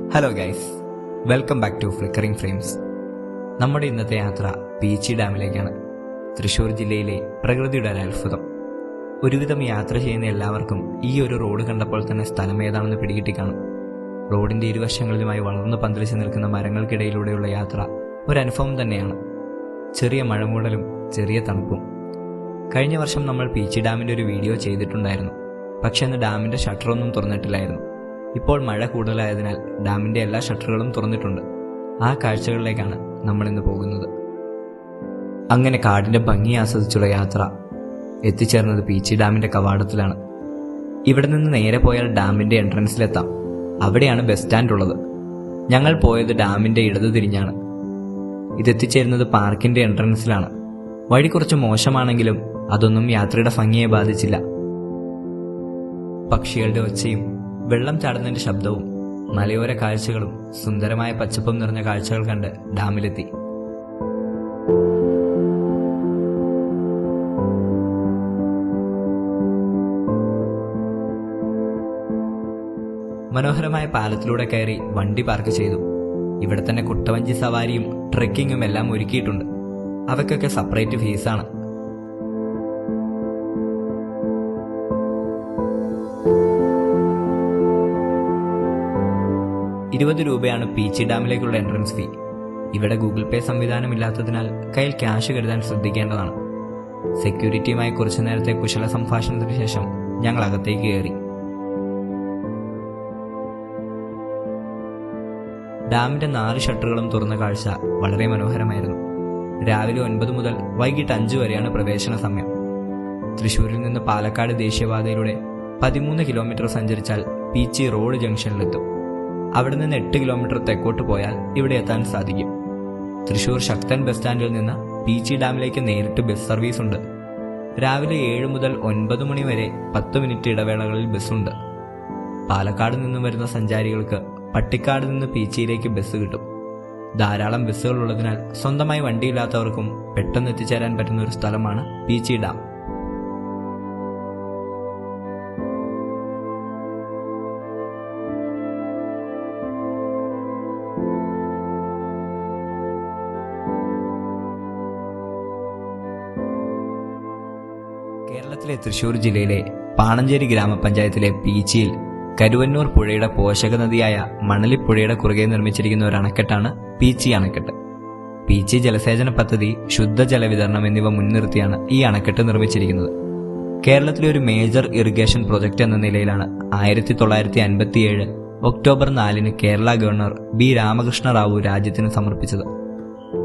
Hello guys, welcome back to flickering frames. നമ്മുടെ ഇന്നത്തെ യാത്ര പീച്ചി ഡാമിലേക്കാണ്. തൃശ്ശൂർ ജില്ലയിലെ പ്രകൃതിയുടെ ഒരു അത്ഭുതം. ഒരുവിധം യാത്ര ചെയ്യുന്ന എല്ലാവർക്കും ഈ ഒരു റോഡ് കണ്ടപ്പോൾ തന്നെ സ്ഥലം ഏതാണെന്ന് പിടികിട്ടിക്കാണും. റോഡിന്റെ ഇരുവശങ്ങളിലുമായി വളർന്നു പന്തലിച്ച് നിൽക്കുന്ന മരങ്ങൾക്കിടയിലൂടെയുള്ള യാത്ര ഒരനുഭവം തന്നെയാണ്. ചെറിയ മഴമൂടലും ചെറിയ തണുപ്പും. കഴിഞ്ഞ വർഷം നമ്മൾ പീച്ചി ഡാമിന്റെ ഒരു വീഡിയോ ചെയ്തിട്ടുണ്ടായിരുന്നു. പക്ഷെ അന്ന് ഡാമിന്റെ ഷട്ടറൊന്നും തുറന്നിട്ടില്ലായിരുന്നു. ഇപ്പോൾ മഴ കൂടുതലായതിനാൽ ഡാമിന്റെ എല്ലാ ഷട്ടറുകളും തുറന്നിട്ടുണ്ട്. ആ കാഴ്ചകളിലേക്കാണ് നമ്മൾ ഇന്ന് പോകുന്നത്. അങ്ങനെ കാടിന്റെ ഭംഗി ആസ്വദിച്ചുള്ള യാത്ര എത്തിച്ചേർന്നത് പീച്ചി ഡാമിന്റെ കവാടത്തിലാണ്. ഇവിടെ നിന്ന് നേരെ പോയാൽ ഡാമിന്റെ എൻട്രൻസിലെത്താം. അവിടെയാണ് ബസ് സ്റ്റാൻഡ് ഉള്ളത്. ഞങ്ങൾ പോയത് ഡാമിന്റെ ഇടതു തിരിഞ്ഞാണ്. ഇതെത്തിച്ചേരുന്നത് പാർക്കിന്റെ എൻട്രൻസിലാണ്. വഴി കുറച്ച് മോശമാണെങ്കിലും അതൊന്നും യാത്രയുടെ ഭംഗിയെ ബാധിച്ചില്ല. പക്ഷികളുടെ ഒച്ചയും വെള്ളം ചാടുന്നതിന്റെ ശബ്ദവും മലയോര കാഴ്ചകളും സുന്ദരമായ പച്ചപ്പും നിറഞ്ഞ കാഴ്ചകൾ കണ്ട് ഡാമിലെത്തി. മനോഹരമായ പാലത്തിലൂടെ കയറി വണ്ടി പാർക്ക് ചെയ്തു. ഇവിടെ തന്നെ കുട്ടവഞ്ചി സവാരിയും ട്രെക്കിങ്ങും എല്ലാം ഒരുക്കിയിട്ടുണ്ട്. അവയ്ക്കൊക്കെ സെപ്പറേറ്റ് ഫീസാണ്. ₹20 പീച്ചി ഡാമിലേക്കുള്ള എൻട്രൻസ് ഫീ. ഇവിടെ ഗൂഗിൾ പേ സംവിധാനമില്ലാത്തതിനാൽ കയ്യിൽ ക്യാഷ് കരുതാൻ ശ്രദ്ധിക്കേണ്ടതാണ്. സെക്യൂരിറ്റിയുമായി കുറച്ചു നേരത്തെ കുശല സംഭാഷണത്തിന് ശേഷം ഞങ്ങൾ അകത്തേക്ക് കയറി. ഡാമിന്റെ 4 ഷട്ടറുകളും തുറന്ന കാഴ്ച വളരെ മനോഹരമായിരുന്നു. രാവിലെ 9 മുതൽ വൈകിട്ട് 5 വരെയാണ് പ്രവേശന സമയം. തൃശൂരിൽ നിന്ന് പാലക്കാട് ദേശീയപാതയിലൂടെ 13 കിലോമീറ്റർ സഞ്ചരിച്ചാൽ പീച്ചി റോഡ് ജംഗ്ഷനിലെത്തും. അവിടെ നിന്ന് 8 കിലോമീറ്റർ തെക്കോട്ട് പോയാൽ ഇവിടെ എത്താൻ സാധിക്കും. തൃശൂർ ശക്തൻ ബസ് സ്റ്റാൻഡിൽ നിന്ന് പീച്ചി ഡാമിലേക്ക് നേരിട്ട് ബസ് സർവീസ് ഉണ്ട്. രാവിലെ 7 മുതൽ 9 മണി വരെ 10 മിനിറ്റ് ഇടവേളകളിൽ ബസ്സുണ്ട്. പാലക്കാട് നിന്നും വരുന്ന സഞ്ചാരികൾക്ക് പട്ടിക്കാട് നിന്ന് പീച്ചിയിലേക്ക് ബസ് കിട്ടും. ധാരാളം ബസ്സുകൾ ഉള്ളതിനാൽ സ്വന്തമായി വണ്ടിയില്ലാത്തവർക്കും പെട്ടെന്ന് എത്തിച്ചേരാൻ പറ്റുന്ന ഒരു സ്ഥലമാണ് പീച്ചി ഡാം. കേരളത്തിലെ തൃശൂർ ജില്ലയിലെ പാണഞ്ചേരി ഗ്രാമപഞ്ചായത്തിലെ പീച്ചിയിൽ കരുവന്നൂർ പുഴയുടെ പോഷക നദിയായ മണലിപ്പുഴയുടെ കുറുകെ നിർമ്മിച്ചിരിക്കുന്ന ഒരു അണക്കെട്ടാണ് പീച്ചി അണക്കെട്ട്. പീച്ചി ജലസേചന പദ്ധതി, ശുദ്ധജല വിതരണം എന്നിവ മുൻനിർത്തിയാണ് ഈ അണക്കെട്ട് നിർമ്മിച്ചിരിക്കുന്നത്. കേരളത്തിലെ ഒരു മേജർ ഇറിഗേഷൻ പ്രൊജക്ട് എന്ന നിലയിലാണ് 1957 October 4 Kerala governor B Ramakrishna Rao രാജ്യത്തിന് സമർപ്പിച്ചത്.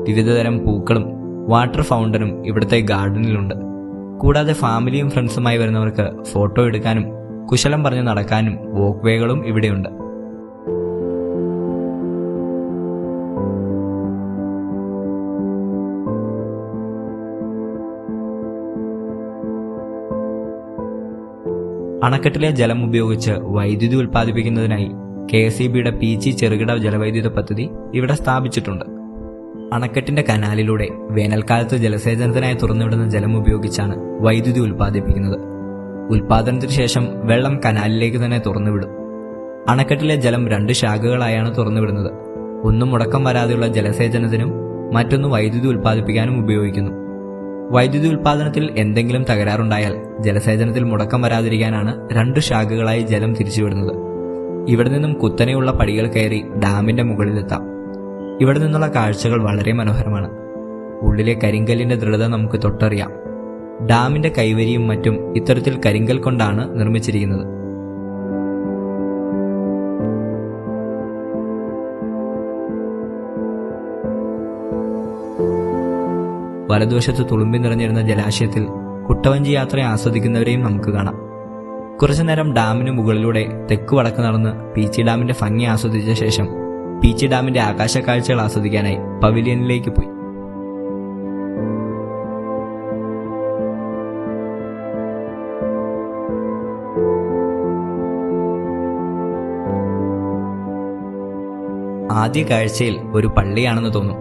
വിവിധതരം പൂക്കളും വാട്ടർ ഫൗണ്ടനും ഇവിടുത്തെ ഗാർഡനിലുണ്ട്. കൂടാതെ ഫാമിലിയും ഫ്രണ്ട്സുമായി വരുന്നവർക്ക് ഫോട്ടോ എടുക്കാനും കുശലം പറഞ്ഞ് നടക്കാനും വോക്ക് വേകളും ഇവിടെയുണ്ട്. അണക്കെട്ടിലെ ജലം ഉപയോഗിച്ച് വൈദ്യുതി ഉൽപ്പാദിപ്പിക്കുന്നതിനായി KSEBയുടെ പീച്ചി ചെറുകിട ജലവൈദ്യുത പദ്ധതി ഇവിടെ സ്ഥാപിച്ചിട്ടുണ്ട്. അണക്കെട്ടിന്റെ കനാലിലൂടെ വേനൽക്കാലത്ത് ജലസേചനത്തിനായി തുറന്നുവിടുന്ന ജലം ഉപയോഗിച്ചാണ് വൈദ്യുതി ഉൽപ്പാദിപ്പിക്കുന്നത്. ഉൽപാദനത്തിന് ശേഷം വെള്ളം കനാലിലേക്ക് തന്നെ തുറന്നുവിടും. അണക്കെട്ടിലെ ജലം 2 ശാഖകളായാണ് തുറന്നുവിടുന്നത്. ഒന്ന് മുടക്കം വരാതെയുള്ള ജലസേചനത്തിനും മറ്റൊന്ന് വൈദ്യുതി ഉൽപ്പാദിപ്പിക്കാനും ഉപയോഗിക്കുന്നു. വൈദ്യുതി ഉൽപാദനത്തിൽ എന്തെങ്കിലും തകരാറുണ്ടായാൽ ജലസേചനത്തിൽ മുടക്കം വരാതിരിക്കാനാണ് 2 ശാഖകളായി ജലം തിരിച്ചുവിടുന്നത്. ഇവിടെ നിന്നും കുത്തനെയുള്ള പടികൾ കയറി ഡാമിന്റെ മുകളിലെത്താം. ഇവിടെ നിന്നുള്ള കാഴ്ചകൾ വളരെ മനോഹരമാണ്. ഉള്ളിലെ കരിങ്കല്ലിന്റെ ദൃഢത നമുക്ക് തൊട്ടറിയാം. ഡാമിന്റെ കൈവരിയും മറ്റും ഇത്തരത്തിൽ കരിങ്കൽ കൊണ്ടാണ് നിർമ്മിച്ചിരിക്കുന്നത്. വലതുവശത്ത് തുളുമ്പി നിറഞ്ഞിരുന്ന ജലാശയത്തിൽ കുട്ടവഞ്ചി യാത്ര ആസ്വദിക്കുന്നവരെയും നമുക്ക് കാണാം. കുറച്ചുനേരം ഡാമിന് മുകളിലൂടെ തെക്ക് വടക്ക് നടന്ന് പീച്ചി ഡാമിന്റെ ഭംഗി ആസ്വദിച്ച ശേഷം പീച്ചി ഡാമിന്റെ ആകാശ കാഴ്ചകൾ ആസ്വദിക്കാനായി പവിലിയനിലേക്ക് പോയി. ആദ്യ കാഴ്ചയിൽ ഒരു പള്ളിയാണെന്ന് തോന്നും.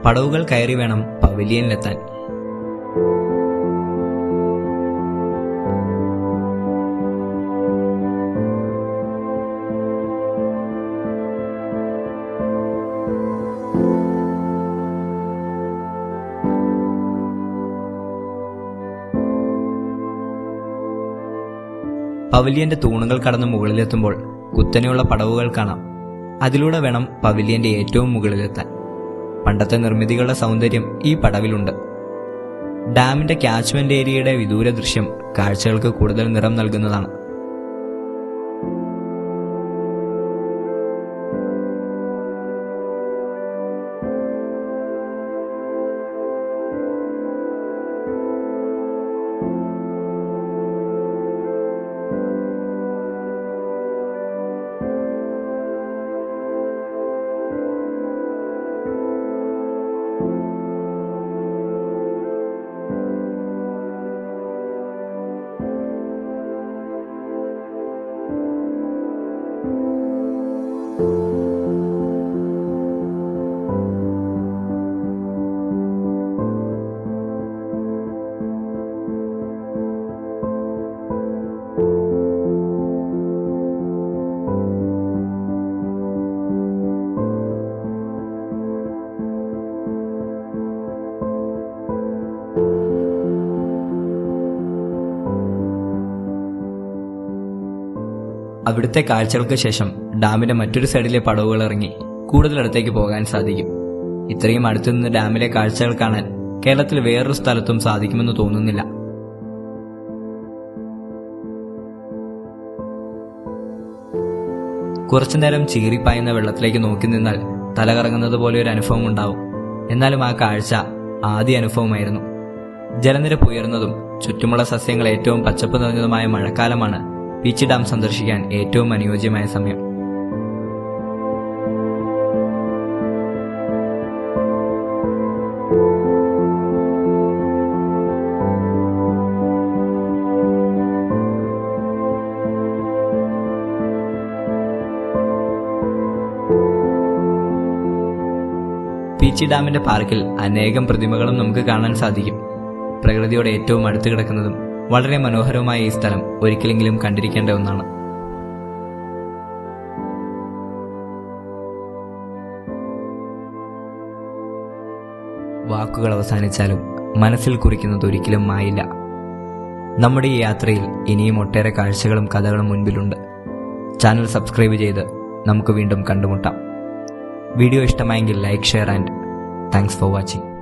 പടവുകൾ കയറി വേണം പവിലിയനിലെത്താൻ. പവിലിയന്റെ തൂണുകൾ കടന്ന് മുകളിലെത്തുമ്പോൾ കുത്തനെയുള്ള പടവുകൾ കാണാം. അതിലൂടെ വേണം പവിലിയന്റെ ഏറ്റവും മുകളിലെത്താൻ. പണ്ടത്തെ നിർമ്മിതികളുടെ സൗന്ദര്യം ഈ പടവിലുണ്ട്. ഡാമിന്റെ ക്യാച്ച്മെന്റ് ഏരിയയുടെ വിദൂര ദൃശ്യം കാഴ്ചകൾക്ക് കൂടുതൽ നിറം നൽകുന്നതാണ്. അവിടുത്തെ കാഴ്ചകൾക്ക് ശേഷം ഡാമിന്റെ മറ്റൊരു സൈഡിലെ പടവുകൾ ഇറങ്ങി കൂടുതൽ അടുത്തേക്ക് പോകാൻ സാധിക്കും. ഇത്രയും അടുത്തുനിന്ന് ഡാമിലെ കാഴ്ചകൾ കാണാൻ കേരളത്തിൽ വേറൊരു സ്ഥലത്തും സാധിക്കുമെന്ന് തോന്നുന്നില്ല. കുറച്ചുനേരം ചീറിപ്പായുന്ന വെള്ളത്തിലേക്ക് നോക്കി നിന്നാൽ തലകറങ്ങുന്നത് പോലെ ഒരു അനുഭവം ഉണ്ടാവും. എന്നാലും ആ കാഴ്ച ആദ്യ അനുഭവമായിരുന്നു. ജലനിരപ്പ് ഉയർന്നതും ചുറ്റുമുള്ള സസ്യങ്ങൾ ഏറ്റവും പച്ചപ്പ് നിറഞ്ഞതുമായ മഴക്കാലമാണ് പീച്ചി ഡാം സന്ദർശിക്കാൻ ഏറ്റവും അനുയോജ്യമായ സമയം. പീച്ചി ഡാമിന്റെ പാർക്കിൽ അനേകം പ്രതിമകളും നമുക്ക് കാണാൻ സാധിക്കും. പ്രകൃതിയോട് ഏറ്റവും അടുത്ത് കിടക്കുന്നതും വളരെ മനോഹരവുമായ ഈ സ്ഥലം ഒരിക്കലെങ്കിലും കണ്ടിരിക്കേണ്ട ഒന്നാണ്. വാക്കുകൾ അവസാനിച്ചാലും മനസ്സിൽ കുറിക്കുന്നത് ഒരിക്കലും മായില്ല. നമ്മുടെ ഈ യാത്രയിൽ ഇനിയും ഒട്ടേറെ കാഴ്ചകളും കഥകളും മുൻപിലുണ്ട്. ചാനൽ സബ്സ്ക്രൈബ് ചെയ്ത് നമുക്ക് വീണ്ടും കണ്ടുമുട്ടാം. വീഡിയോ ഇഷ്ടമായെങ്കിൽ like, share and thanks for watching.